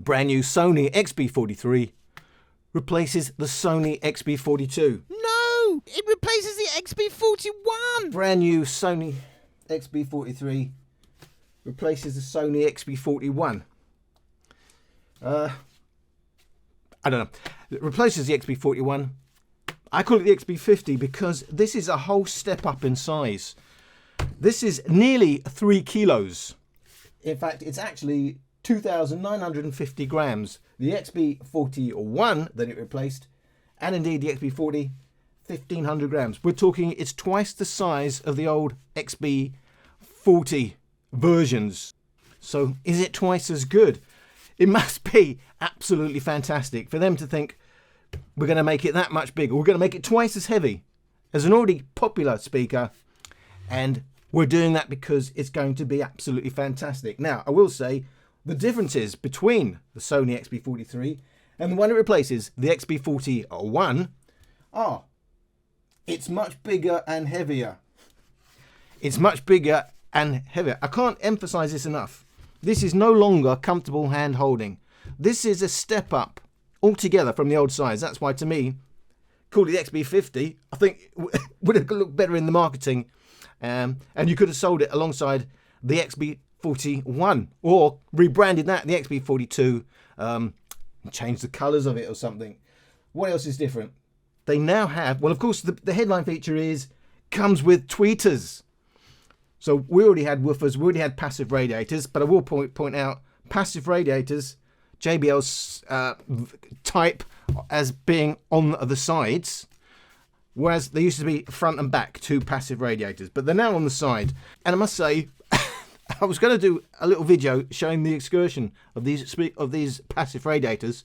The brand new Sony XB43 replaces the Sony XB42. No! It replaces the XB41! Brand new Sony XB43 replaces the Sony XB41. I don't know. It replaces the XB41. I call it the XB50 because this is a whole step up in size. This is nearly 3 kilos. In fact, it's actually 2,950 grams. The XB41 that it replaced, and indeed the XB40, 1,500 grams. We're talking it's twice the size of the old XB40 versions. So is it twice as good? It must be absolutely fantastic for them to think we're going to make it that much bigger. We're going to make it twice as heavy as an already popular speaker, and we're doing that because it's going to be absolutely fantastic. Now, I will say the differences between the Sony XB43 and the one it replaces, the XB41, are it's much bigger and heavier. It's much bigger and heavier. I can't emphasize this enough. This is no longer comfortable hand holding. This is a step up altogether from the old size. That's why, to me, call it the XB50. I think it would have looked better in the marketing. And you could have sold it alongside the XB41 or rebranded that, the XB42, changed the colours of it or something. What else is different? They now have, well, of course, the headline feature comes with tweeters. So we already had woofers, we already had passive radiators, but I will point out passive radiators, JBL's type as being on the sides, whereas they used to be front and back, two passive radiators, but they're now on the side. And I must say, I was going to do a little video showing the excursion of these passive radiators.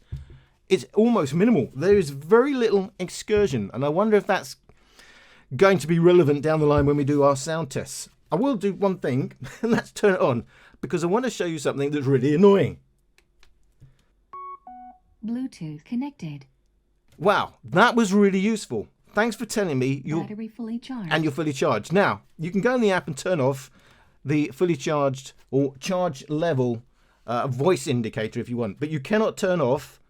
It's almost minimal. There is very little excursion, and I wonder if that's going to be relevant down the line when we do our sound tests. I will do one thing, and that's turn it on, because I want to show you something that's really annoying. Bluetooth connected. Wow, that was really useful. Thanks for telling me battery fully charged. And you're fully charged. Now, you can go in the app and turn off the fully charged or charge level voice indicator if you want, but you cannot turn off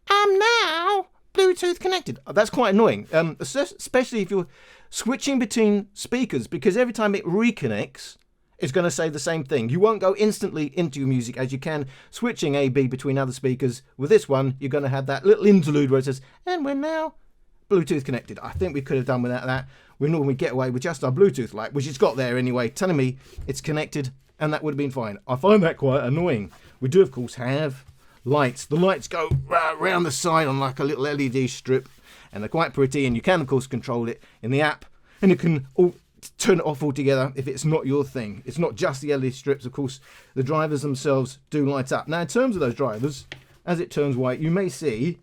I'm now Bluetooth connected. That's quite annoying, especially if you're switching between speakers, because every time it reconnects, it's going to say the same thing. You won't go instantly into your music as you can switching A/B between other speakers. With this one, you're going to have that little interlude where it says, and we're now Bluetooth connected. I think we could have done without that. We normally get away with just our Bluetooth light, which it's got there anyway, telling me it's connected, and that would have been fine. I find that quite annoying. We do, of course, have lights. The lights go around the side on like a little LED strip, and they're quite pretty, and you can, of course, control it in the app, and you can turn it off altogether if it's not your thing. It's not just the LED strips, of course. The drivers themselves do light up. Now, in terms of those drivers, as it turns white, you may see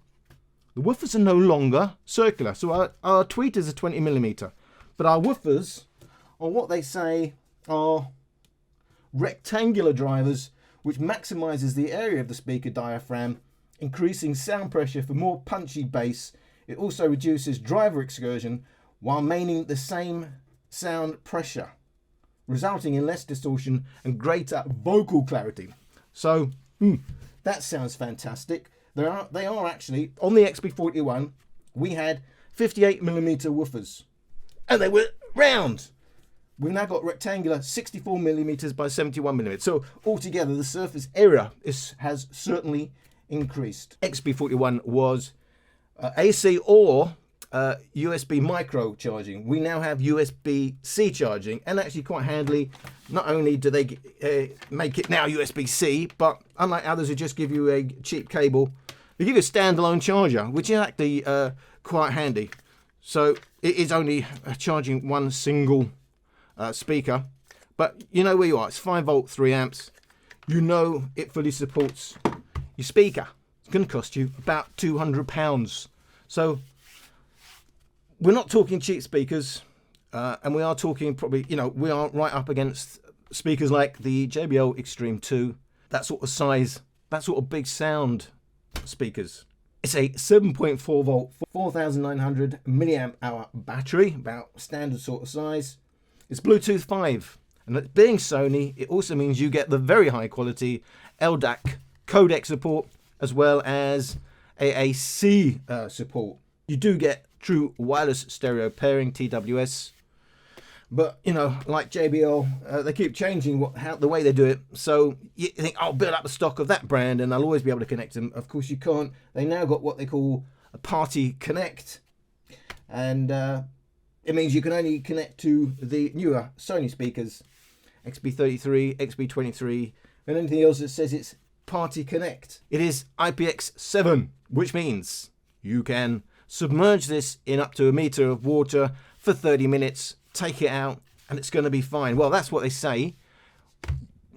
the woofers are no longer circular. So our tweeters are 20mm, but our woofers are what they say are rectangular drivers, which maximizes the area of the speaker diaphragm, increasing sound pressure for more punchy bass. It also reduces driver excursion while maintaining the same sound pressure, resulting in less distortion and greater vocal clarity. So that sounds fantastic. They are actually, on the XB41, we had 58mm woofers, and they were round. We've now got rectangular 64mm by 71mm. So altogether, the surface area has certainly increased. XB41 was AC or USB micro charging. We now have USB-C charging, and actually quite handily, not only do they make it now USB-C, but unlike others who just give you a cheap cable, they give you a standalone charger, which is actually quite handy. So it is only charging one single speaker, but you know where you are. It's 5V, 3 amps. You know it fully supports your speaker. It's going to cost you about £200. So we're not talking cheap speakers, and we are talking probably, we are right up against speakers like the JBL Extreme 2, that sort of size, that sort of big sound speakers. It's a 7.4V, 4,900 milliamp hour battery, about standard sort of size. It's Bluetooth 5, and being Sony, it also means you get the very high quality LDAC codec support as well as AAC support. You do get true wireless stereo pairing, TWS. But, you know, like JBL, they keep changing the way they do it. So you think, I'll build up a stock of that brand and I'll always be able to connect them. Of course you can't. They now got what they call a Party Connect. And it means you can only connect to the newer Sony speakers, XB33, XB43, and anything else that says it's Party Connect. It is IPX7, which means you can submerge this in up to a meter of water for 30 minutes, take it out, and it's going to be fine. Well, that's what they say.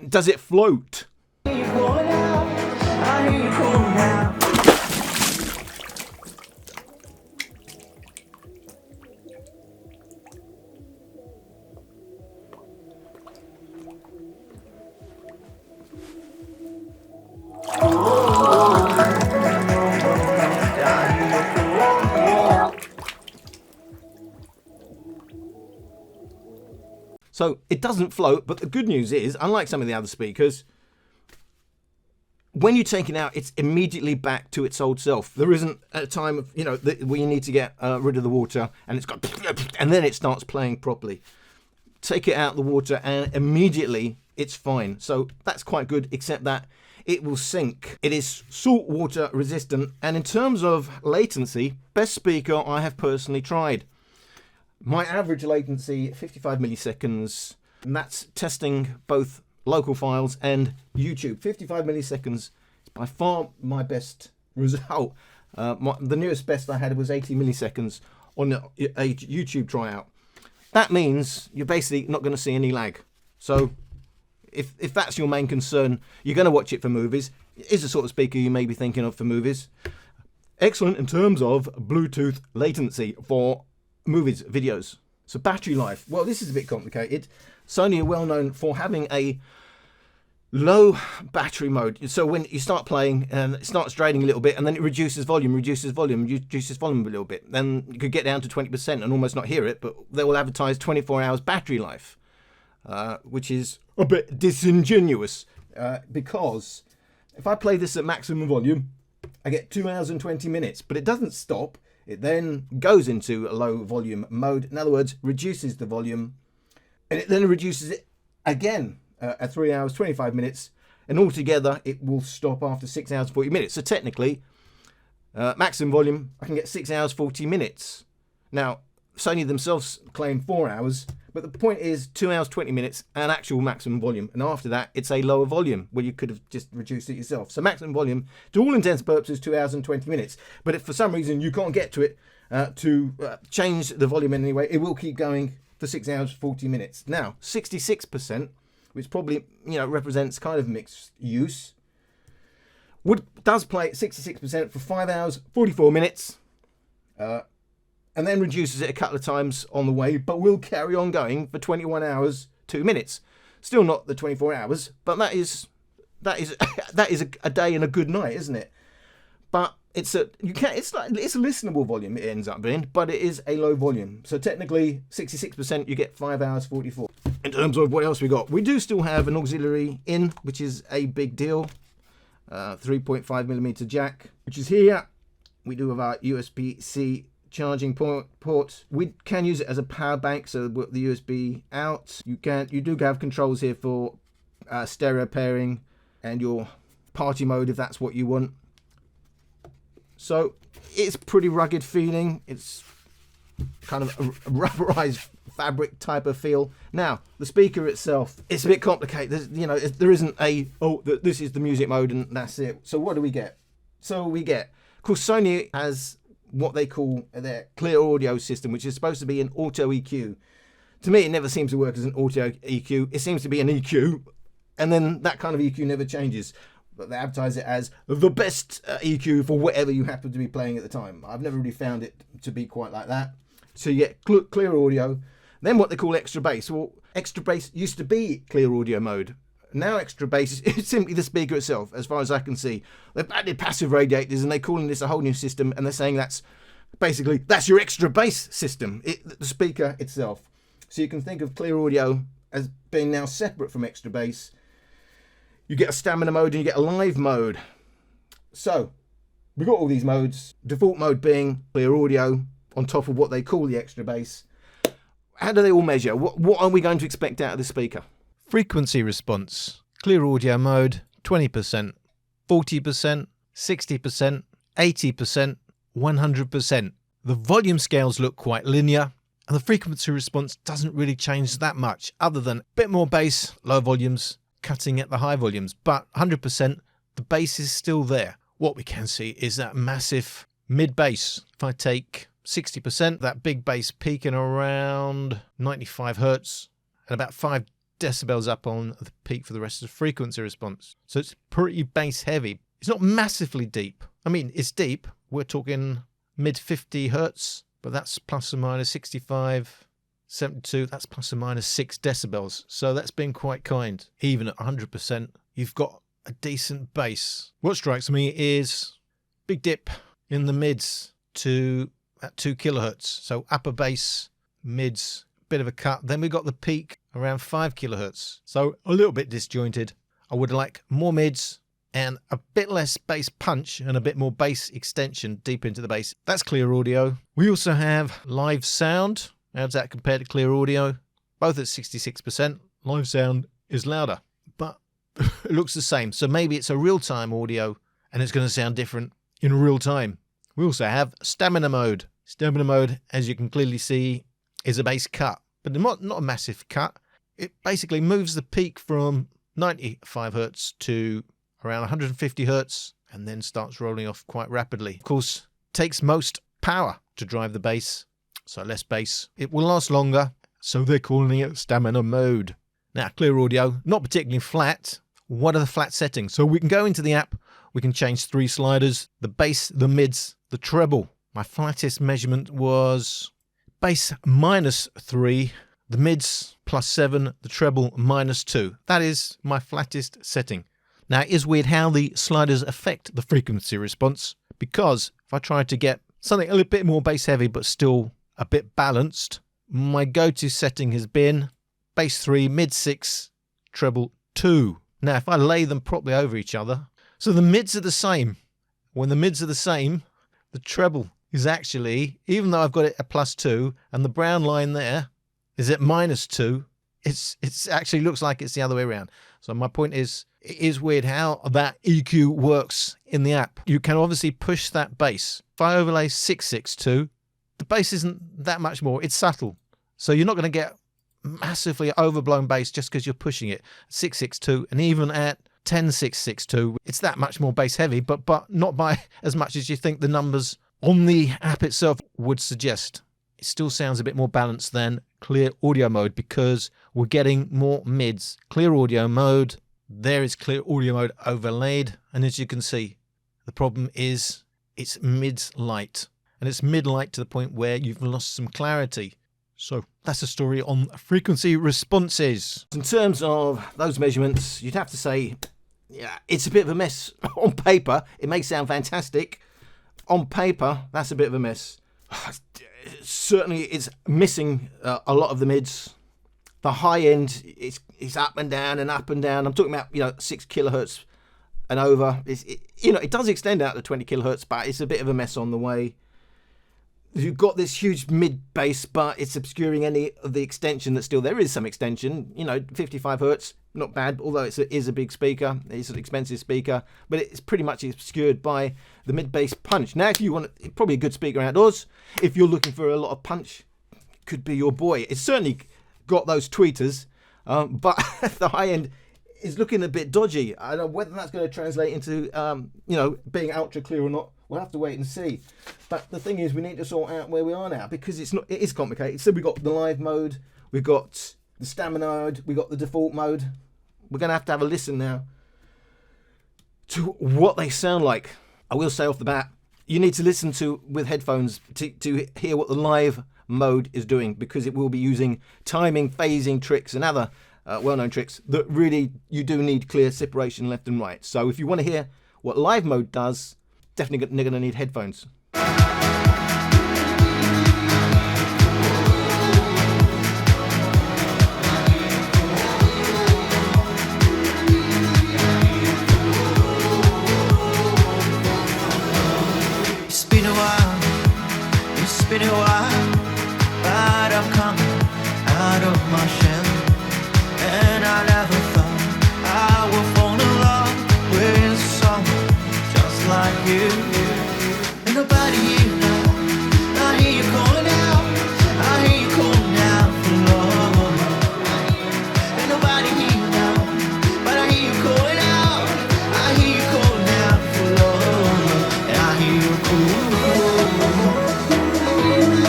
Does it float? So it doesn't float, but the good news is, unlike some of the other speakers, when you take it out, it's immediately back to its old self. There isn't a time of, you know, where you need to get rid of the water and it's got, and then it starts playing properly. Take it out of the water and immediately it's fine. So that's quite good, except that it will sink. It is salt water resistant, and in terms of latency, best speaker I have personally tried. My average latency, 55 milliseconds, and that's testing both local files and YouTube. 55 milliseconds is by far my best result. The newest best I had was 80 milliseconds on a YouTube tryout. That means you're basically not going to see any lag. So if that's your main concern, you're going to watch it for movies. It is the sort of speaker you may be thinking of for movies. Excellent in terms of Bluetooth latency for movies, videos. So battery life, well, this is a bit complicated. Sony are well known for having a low battery mode. So when you start playing and it starts draining a little bit, and then it reduces volume a little bit, then you could get down to 20% and almost not hear it, but they will advertise 24 hours battery life, which is a bit disingenuous, because if I play this at maximum volume, I get 2 hours and 20 minutes, but it doesn't stop. It then goes into a low volume mode. In other words, reduces the volume, and it then reduces it again at 3 hours, 25 minutes. And altogether, it will stop after 6 hours, 40 minutes. So technically, maximum volume, I can get 6 hours, 40 minutes. Now, Sony themselves claim 4 hours, but the point is 2 hours, 20 minutes and actual maximum volume. And after that, it's a lower volume where you could have just reduced it yourself. So maximum volume, to all intents and purposes, 2 hours and 20 minutes. But if for some reason you can't get to it to change the volume in any way, it will keep going for 6 hours, 40 minutes. Now, 66%, which probably, you know, represents kind of mixed use, does play at 66% for 5 hours, 44 minutes. And then reduces it a couple of times on the way, but will carry on going for 21 hours, 2 minutes. Still not the 24 hours, but that is a day and a good night, isn't it? But it's a listenable volume it ends up being, but it is a low volume. So technically 66%, you get 5 hours 44. In terms of what else we got, we do still have an auxiliary in, which is a big deal. 3.5mm jack, which is here. We do have our USB-C charging port. We can use it as a power bank, so the USB out. You do have controls here for stereo pairing and your party mode if that's what you want. So it's pretty rugged feeling. It's kind of a rubberized fabric type of feel. Now the speaker itself, it's a bit complicated. There isn't a this is the music mode and that's it. So what do we get? Of course, Sony has what they call their clear audio system, which is supposed to be an auto EQ. To me, it never seems to work as an auto EQ. It seems to be an EQ, and then that kind of EQ never changes. But they advertise it as the best EQ for whatever you happen to be playing at the time. I've never really found it to be quite like that. So you get clear audio, then what they call extra bass. Well, extra bass used to be clear audio mode. Now extra bass is simply the speaker itself, as far as I can see. They've added passive radiators and they're calling this a whole new system, and they're saying that's your extra bass system, the speaker itself. So you can think of clear audio as being now separate from extra bass. You get a stamina mode and you get a live mode. So we've got all these modes. Default mode being clear audio on top of what they call the extra bass. How do they all measure? What are we going to expect out of the speaker? Frequency response. Clear audio mode, 20%, 40%, 60%, 80%, 100%. The volume scales look quite linear, and the frequency response doesn't really change that much, other than a bit more bass, low volumes, cutting at the high volumes. But 100%, the bass is still there. What we can see is that massive mid bass. If I take 60%, that big bass peaking around 95 hertz and about 5 decibels up on the peak for the rest of the frequency response. So it's pretty bass heavy. It's not massively deep. I mean, it's deep. We're talking mid 50 hertz, but that's plus or minus 65, 72. That's plus or minus 6 decibels. So that's been quite kind. Even at 100%, you've got a decent bass. What strikes me is big dip in the mids to at 2 kilohertz. So upper bass, mids, bit of a cut. Then we got the peak around 5 kilohertz. So a little bit disjointed. I would like more mids and a bit less bass punch and a bit more bass extension deep into the bass. That's clear audio. We also have live sound. How's that compared to clear audio? Both at 66%. Live sound is louder, but it looks the same. So maybe it's a real-time audio and it's going to sound different in real time. We also have stamina mode. Stamina mode, as you can clearly see, is a bass cut, but not a massive cut. It basically moves the peak from 95 hertz to around 150 hertz and then starts rolling off quite rapidly. Of course, takes most power to drive the bass, so less bass. It will last longer, so they're calling it stamina mode. Now, clear audio, not particularly flat. What are the flat settings? So we can go into the app, we can change 3 sliders, the bass, the mids, the treble. My flattest measurement was bass -3, the mids +7, the treble -2. That is my flattest setting. Now, it is weird how the sliders affect the frequency response, because if I try to get something a little bit more bass heavy but still a bit balanced, my go-to setting has been bass 3, mid 6, treble 2. Now, if I lay them properly over each other, so the mids are the same. When the mids are the same, the treble is actually, even though I've got it at +2 and the brown line there is at -2, it's actually looks like it's the other way around. So my point is, it is weird how that EQ works in the app. You can obviously push that bass. If I overlay 662, the bass isn't that much more. It's subtle. So you're not going to get massively overblown bass just because you're pushing it. 662, and even at 10662, it's that much more bass heavy, but not by as much as you think the numbers on the app itself would suggest. It still sounds a bit more balanced than clear audio mode because we're getting more mids. Clear audio mode, there is clear audio mode overlaid, and as you can see, the problem is it's mids light, and it's mid light to the point where you've lost some clarity. So that's a story on frequency responses. In terms of those measurements, you'd have to say, yeah, it's a bit of a mess. On paper, it may sound fantastic. On paper, that's a bit of a mess. Certainly, it's missing a lot of the mids. The high end, it's up and down and up and down. I'm talking about 6 kilohertz and over. It does extend out to 20 kilohertz, but it's a bit of a mess on the way. You've got this huge mid bass, but it's obscuring any of the extension that's still there. Is some extension, 55 hertz, not bad, although it is a big speaker. It's an expensive speaker, but it's pretty much obscured by the mid bass punch. Now, if you want probably a good speaker outdoors, if you're looking for a lot of punch, it could be your boy. It's certainly got those tweeters, but the high end is looking a bit dodgy. I don't know whether that's going to translate into being ultra clear or not. We'll have to wait and see. But the thing is, we need to sort out where we are now, because it is complicated. So we've got the live mode, we've got the stamina mode, we've got the default mode. We're going to have a listen now to what they sound like. I will say off the bat, you need to listen to with headphones to hear what the live mode is doing, because it will be using timing, phasing tricks and other well-known tricks that really you do need clear separation left and right. So if you want to hear what live mode does, definitely going to need headphones. been a while, but I'm coming out of my shell, and I never thought I would fall in love with someone just like you. And nobody here now, I hear you calling out, I hear you calling out for love. And nobody here now, but I hear you calling out, I hear you calling out for love. And I hear you cool,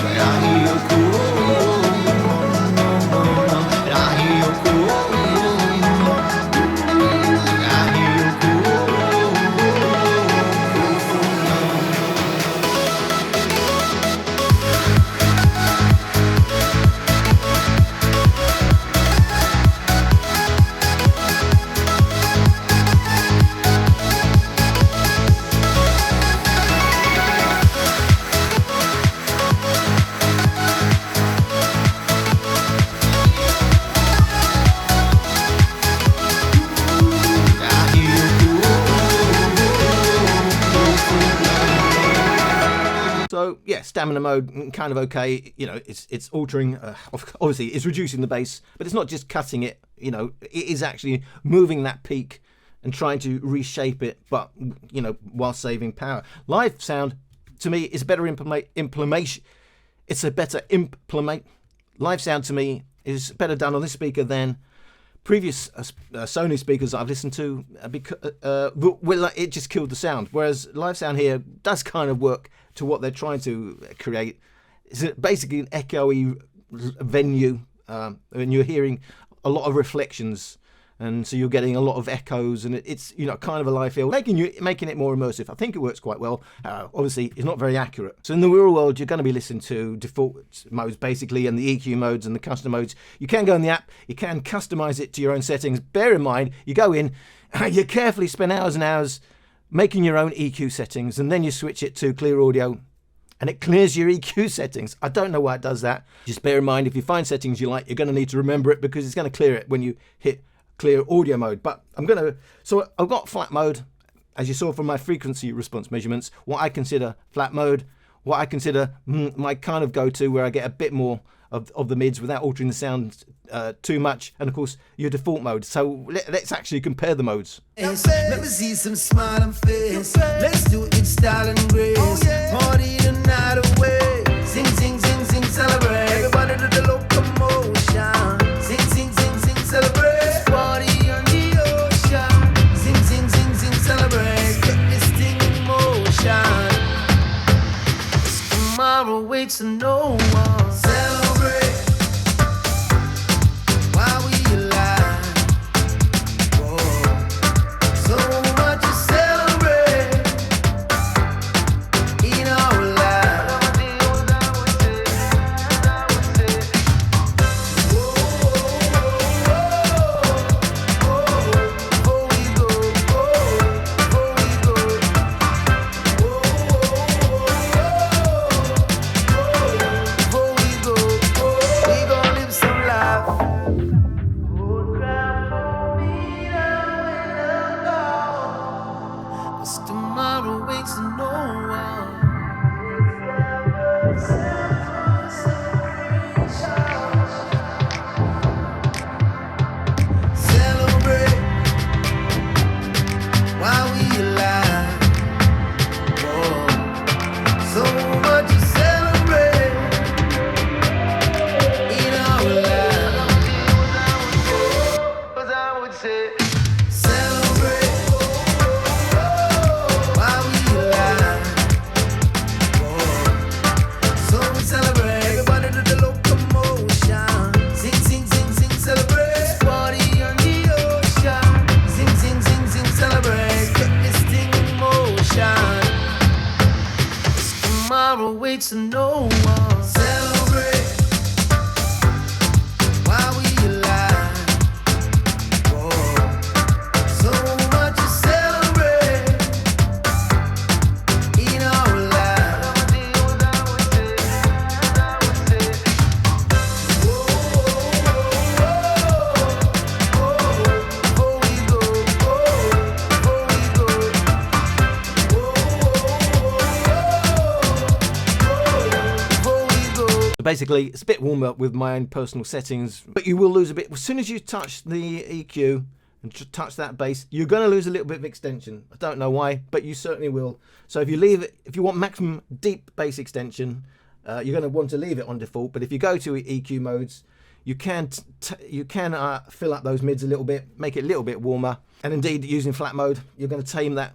and I hear you cool, and I hear you cool, and I hear you cool. So yeah, stamina mode, kind of okay. You know, it's altering. Obviously, it's reducing the bass, but it's not just cutting it. You know, it is actually moving that peak and trying to reshape it, but you know, while saving power. Live sound, to me, is a better implementation. It's a better implement. Live sound to me is better done on this speaker than previous Sony speakers I've listened to, because it just killed the sound. Whereas live sound here does kind of work to what they're trying to create. It's basically an echoey venue, and you're hearing a lot of reflections, and so you're getting a lot of echoes, and it's, you know, kind of a live feel, making it more immersive. I think it works quite well. Obviously, it's not very accurate. So in the real world, you're going to be listening to default modes basically, and the EQ modes and the custom modes. You can go in the app, you can customize it to your own settings. Bear in mind, you go in, you carefully spend hours and hours making your own EQ settings, and then you switch it to clear audio, and it clears your EQ settings. I don't know why it does that. Just bear in mind, if you find settings you like, you're going to need to remember it, because it's going to clear it when you hit clear audio mode. But so I've got flat mode, as you saw from my frequency response measurements, what I consider flat mode, what I consider my kind of go-to, where I get a bit more of the mids without altering the sound too much, and of course your default mode. So let's actually compare the modes. Let me see some smile and face. Let's do it in style and grace. Party the night away. Sing, sing, sing, sing, celebrate. Everybody to the locomotion. Sing, sing, sing, sing, celebrate. Party on the ocean. Sing, sing, sing, sing, celebrate. Get this thing in motion. Tomorrow waits and no one. Celebrate while we alive. Whoa. So much to celebrate in our lives. Before we go, before we go. Before we go, we gon' live some life. Oh, cry for me now when I'm gone. 'Cause tomorrow waits and no one. Celebrate while we alive. Whoa. So much to celebrate in our lives. As I would say, celebrate while we alive. Whoa. So we celebrate. Everybody to the locomotion. Sing, sing, sing, sing, celebrate. Party on the ocean. Sing, sing, sing, sing, celebrate. Get this thing in motion. Tomorrow waits and no one. Celebrate while we alive. Whoa. So much to celebrate in our lives. Before we go, before we go. basically, it's a bit warmer with my own personal settings, but you will lose a bit. As soon as you touch the EQ and touch that bass, you're going to lose a little bit of extension. I don't know why, but you certainly will. So if you leave it, if you want maximum deep bass extension, you're going to want to leave it on default. But if you go to EQ modes, you can fill up those mids a little bit, make it a little bit warmer. And indeed, using flat mode, you're going to tame that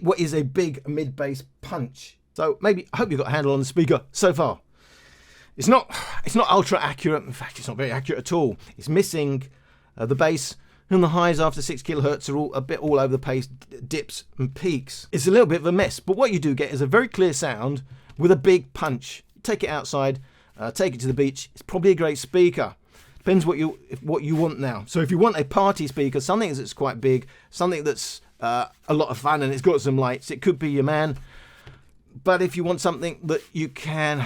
what is a big mid bass punch. So maybe, I hope you've got a handle on the speaker so far. It's not ultra accurate. In fact, it's not very accurate at all. It's missing the bass, and the highs after 6 kilohertz are a bit all over the place, dips and peaks. It's a little bit of a mess, but what you do get is a very clear sound with a big punch. Take it outside, take it to the beach. It's probably a great speaker. Depends what you want now. So if you want a party speaker, something that's quite big, something that's a lot of fun and it's got some lights, it could be your man. But if you want something that you can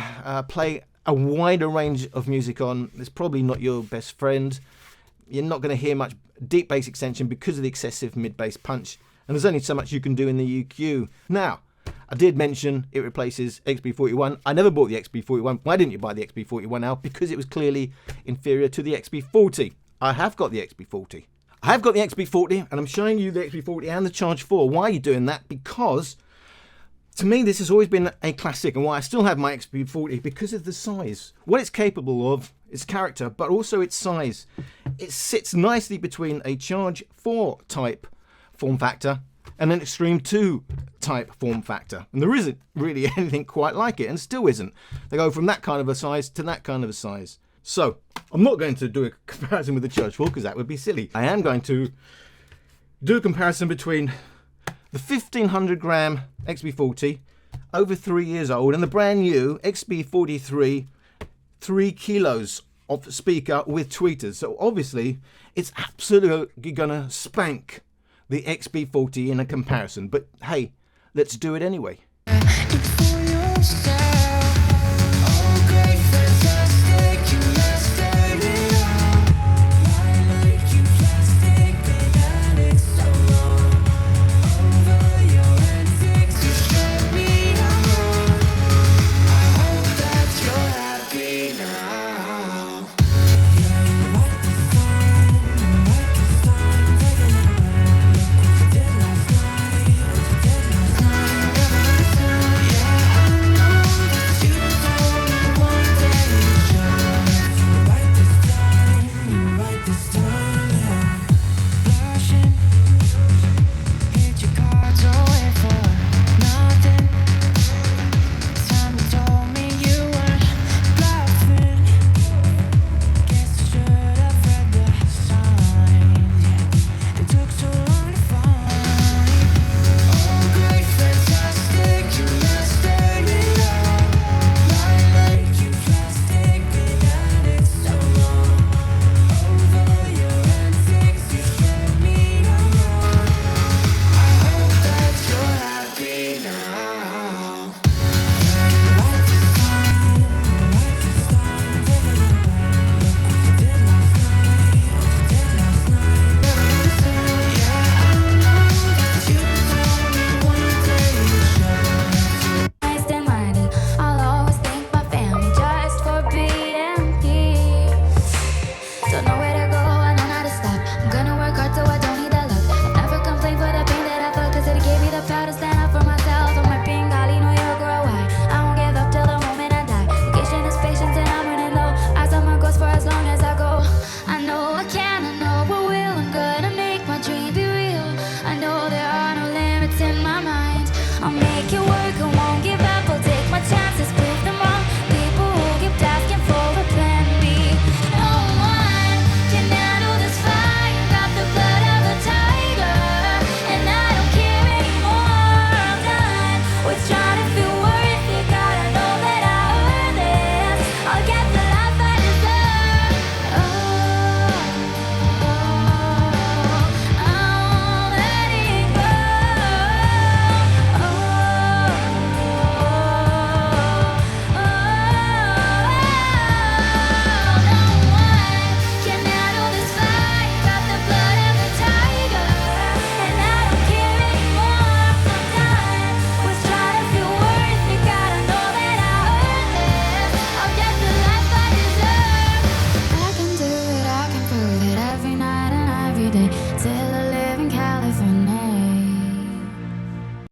play a wider range of music on, it's probably not your best friend. You're not going to hear much deep bass extension because of the excessive mid bass punch, and there's only so much you can do in the EQ. Now, I did mention it replaces XB41. I never bought the XB41. Why didn't you buy the XB41 now? Because it was clearly inferior to the XB40. I have got the XB40. I have got the XB40, and I'm showing you the XB40 and the Charge 4. Why are you doing that? Because to me, this has always been a classic, and why I still have my XB40, because of the size. What it's capable of, its character, but also its size. It sits nicely between a Charge 4 type form factor and an Extreme 2 type form factor. And there isn't really anything quite like it, and still isn't. They go from that kind of a size to that kind of a size. So, I'm not going to do a comparison with the Charge 4, because that would be silly. I am going to do a comparison between the 1500 gram XB40, over 3 years old, and the brand new XB43, 3 kilos of speaker with tweeters. So obviously, it's absolutely gonna spank the XB40 in a comparison. But hey, let's do it anyway.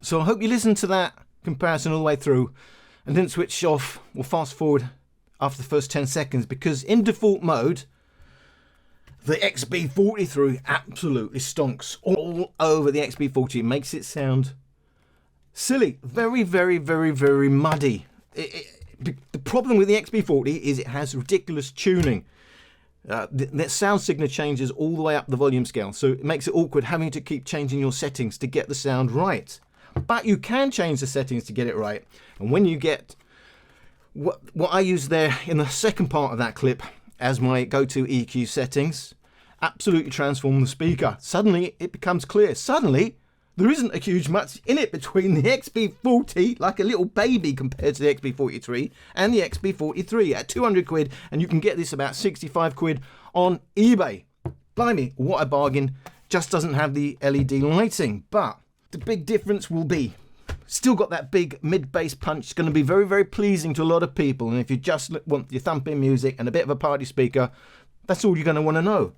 So I hope you listened to that comparison all the way through and didn't switch off or fast forward after the first 10 seconds, because in default mode, the XB43 absolutely stonks all over the XB40. It makes it sound silly, very, very, very, very muddy. The problem with the XB40 is it has ridiculous tuning. The sound signature changes all the way up the volume scale, so it makes it awkward having to keep changing your settings to get the sound right. But you can change the settings to get it right, and when you get what I use there in the second part of that clip as my go-to EQ settings, absolutely transform the speaker. Suddenly it becomes clear. Suddenly there isn't a huge much in it between the XB40, like a little baby compared to the XB43, and the XB43 at 200 quid, and you can get this about 65 quid on eBay. Blimey, what a bargain. Just doesn't have the LED lighting, but the big difference will be still got that big mid-bass punch. It's going to be very, very pleasing to a lot of people, and if you just want your thumping music and a bit of a party speaker, that's all you're going to want to know.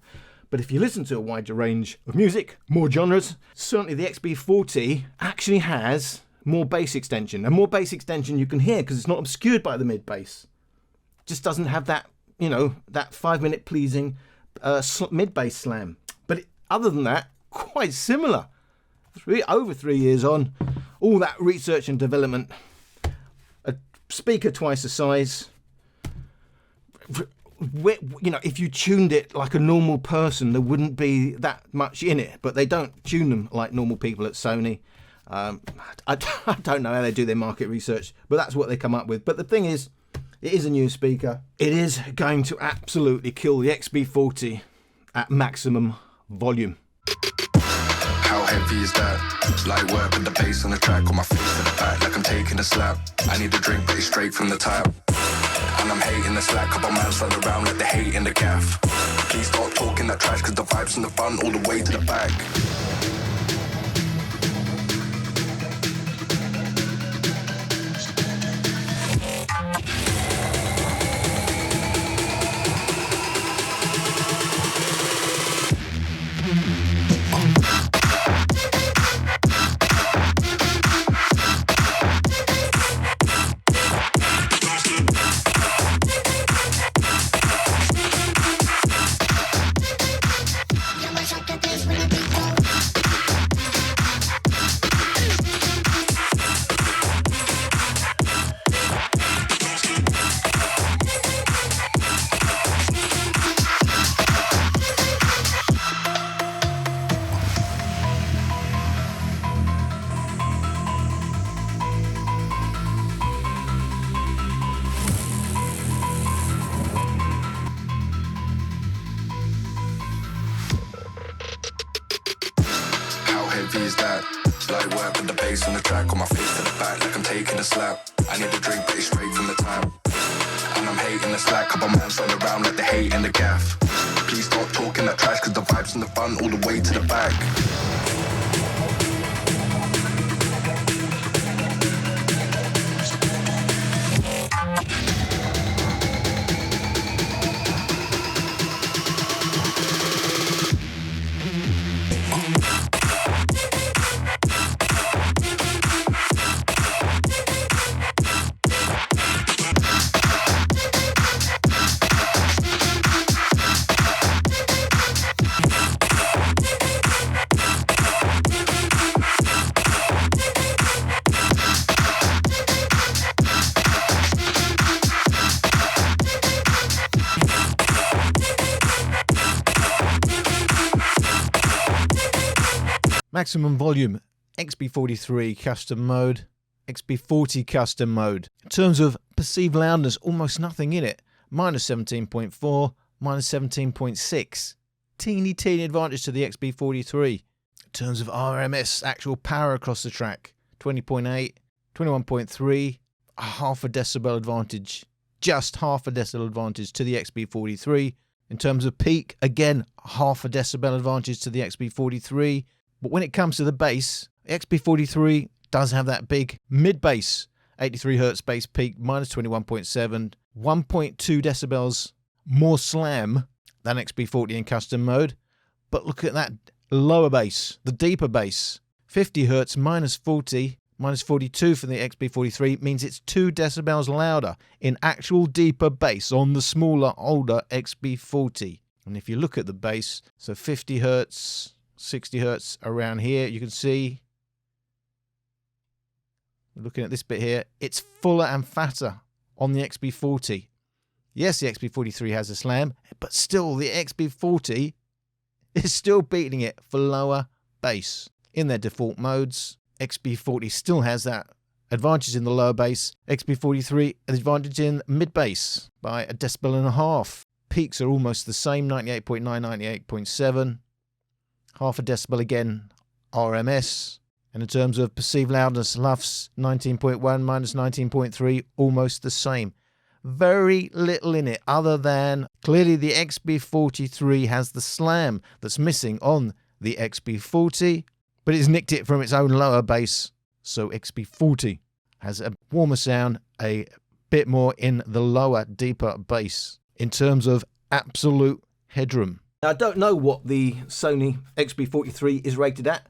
But if you listen to a wider range of music, more genres, certainly the XB40 actually has more bass extension. And more bass extension you can hear because it's not obscured by the mid-bass. It just doesn't have that, that 5-minute pleasing mid-bass slam. But other than that, quite similar. Over 3 years on, all that research and development, a speaker twice the size. If you tuned it like a normal person, there wouldn't be that much in it, but they don't tune them like normal people at Sony. I don't know how they do their market research, but that's what they come up with. But the thing is, it is a new speaker. It is going to absolutely kill the XB40 at maximum volume. How heavy is that? Light work with the bass on the track, on my face to the back like I'm taking a slap. I need a drink, but it's straight from the tap. And I'm hating the slack, couple mans run around like they hate in the gaff. Please stop talking that trash, cause the vibes in the front all the way to the back. Is that light work with the bass on the track, on my face to the back like I'm taking a slap. I need a drink, but it's straight from the tap. And I'm hating the slack, couple mans run around like they hate in the gaff. Please stop talking that trash, cause the vibes in the front all the way to the back. Maximum volume, XB43 custom mode, XB40 custom mode. In terms of perceived loudness, almost nothing in it. Minus 17.4, minus 17.6. Teeny advantage to the XB43. In terms of RMS, actual power across the track, 20.8, 21.3, half a decibel advantage. Just half a decibel advantage to the XB43. In terms of peak, again, half a decibel advantage to the XB43. But when it comes to the bass, the XB43 does have that big mid-bass, 83 Hz bass peak, minus 21.7, 1.2 decibels more slam than XB40 in custom mode. But look at that lower bass, the deeper bass, 50 Hz, minus 40, minus 42 for the XB43 means it's 2 decibels louder in actual deeper bass on the smaller, older XB40. And if you look at the bass, so 50 hertz, 60 hertz around here, you can see, looking at this bit here, it's fuller and fatter on the XB40. Yes, the XB43 has a slam, but still the XB40 is still beating it for lower bass. In their default modes, XB40 still has that advantage in the lower bass. XB43 an advantage in mid bass by 1.5 decibels. Peaks are almost the same, 98.9, 98.7. Half a decibel again, RMS. And in terms of perceived loudness, LUFS 19.1 minus 19.3, almost the same. Very little in it other than clearly the XB43 has the slam that's missing on the XB40, but it's nicked it from its own lower bass. So XB40 has a warmer sound, a bit more in the lower, deeper bass in terms of absolute headroom. I don't know what the Sony XB43 is rated at.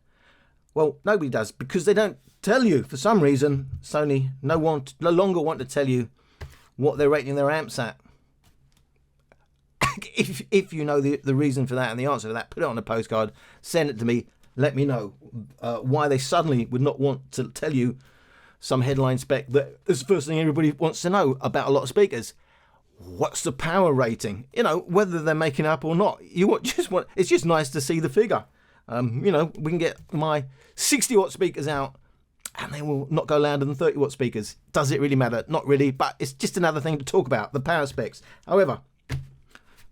Well, nobody does, because they don't tell you. For some reason, Sony no longer want to tell you what they're rating their amps at. If you know the reason for that and the answer to that, put it on a postcard, send it to me, let me know why they suddenly would not want to tell you some headline spec that is the first thing everybody wants to know about a lot of speakers. What's the power rating? You know, whether they're making up or not. It's just nice to see the figure. You know, we can get my 60 watt speakers out and they will not go louder than 30 watt speakers. Does it really matter? Not really, but it's just another thing to talk about, the power specs. However,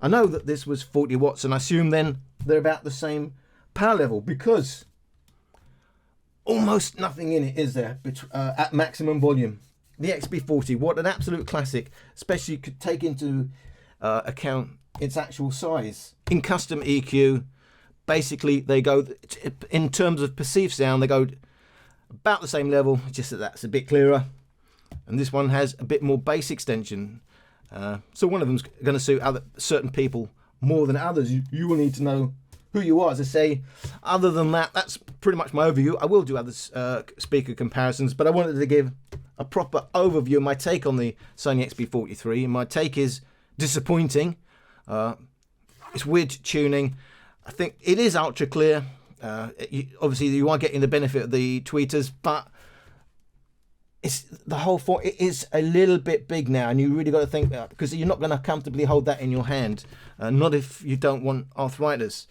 I know that this was 40 watts and I assume then they're about the same power level because almost nothing in it is there at maximum volume. The XB40, what an absolute classic, especially you could take into account its actual size. In custom EQ, basically they go, in terms of perceived sound, they go about the same level, just that that's a bit clearer. And this one has a bit more bass extension. So one of them's going to suit certain people more than others. You will need to know who you are. As I say, other than that, that's pretty much my overview. I will do other speaker comparisons, but I wanted to give a proper overview of my take on the Sony XB43. And my take is disappointing. It's weird tuning. I think it is ultra clear. Obviously, you are getting the benefit of the tweeters, but it's the whole it is a little bit big now, and you really got to think that because you're not going to comfortably hold that in your hand, not if you don't want arthritis.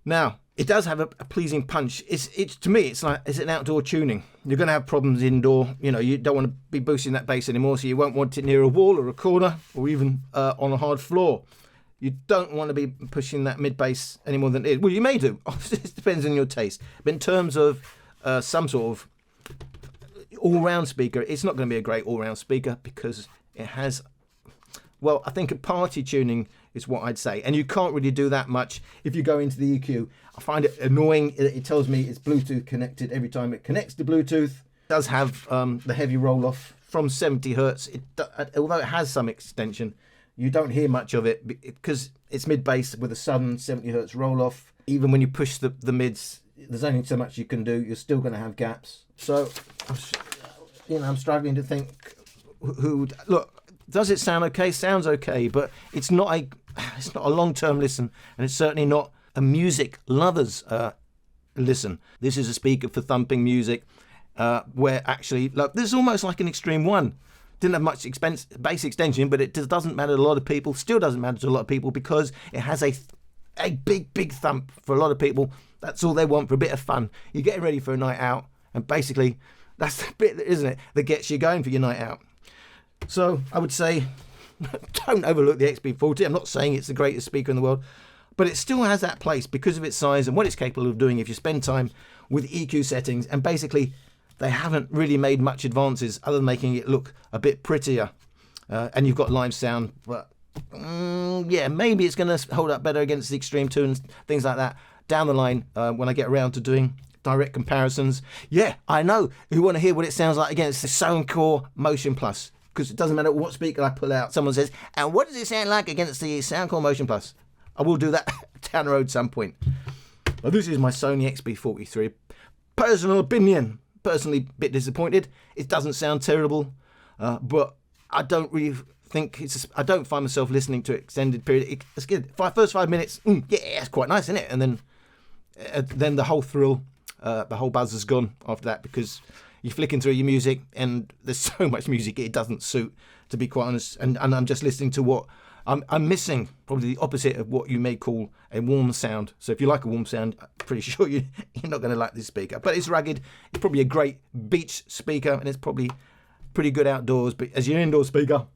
Now, it does have a pleasing punch. It's to me, it's an outdoor tuning. You're going to have problems indoor. You know, you don't want to be boosting that bass anymore, so you won't want it near a wall or a corner or even on a hard floor. You don't want to be pushing that mid bass any more than it is. Well, you may do. It depends on your taste. But in terms of some sort of all-round speaker, it's not going to be a great all-round speaker because it has, well, I think a party tuning is what I'd say. And you can't really do that much if you go into the EQ. I find it annoying. It tells me it's Bluetooth connected every time it connects to Bluetooth. It does have the heavy roll-off from 70 hertz. Although it has some extension, you don't hear much of it because it's mid-bass with a sudden 70 hertz roll-off. Even when you push the mids, there's only so much you can do. You're still going to have gaps. So, I'm struggling to think look. Does it sound okay? Sounds okay, but it's not a long-term listen, and it's certainly not a music lover's listen. This is a speaker for thumping music, where actually, look, this is almost like an Extreme One. Didn't have much bass extension, but it doesn't matter to a lot of people. Still doesn't matter to a lot of people because it has a big thump for a lot of people. That's all they want for a bit of fun. You're getting ready for a night out, and basically that's the bit, isn't it, that gets you going for your night out. So I would say don't overlook the XB40. I'm not saying it's the greatest speaker in the world, but it still has that place because of its size and what it's capable of doing if you spend time with EQ settings. And basically they haven't really made much advances other than making it look a bit prettier. And you've got live sound, but yeah, maybe it's going to hold up better against the Extreme 2 and things like that down the line when I get around to doing direct comparisons. Yeah, I know you want to hear what it sounds like against the Soundcore Motion Plus, because it doesn't matter what speaker I pull out. Someone says, and what does it sound like against the Soundcore Motion Plus? I will do that down the road some point. Well, this is my Sony XB43. Personal opinion. personally a bit disappointed. It doesn't sound terrible, but I don't really think I don't find myself listening to an extended period. It's good. First 5 minutes, yeah, it's quite nice, isn't it? And then the whole thrill, the whole buzz is gone after that, because you're flicking through your music and there's so much music it doesn't suit, to be quite honest. And I'm just listening to what I'm missing, probably the opposite of what you may call a warm sound. So if you like a warm sound, I'm pretty sure you're not going to like this speaker. But it's rugged. It's probably a great beach speaker, and it's probably pretty good outdoors. But as your indoor speaker,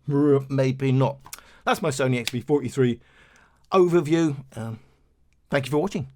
maybe not. That's my Sony XB43 overview. Thank you for watching.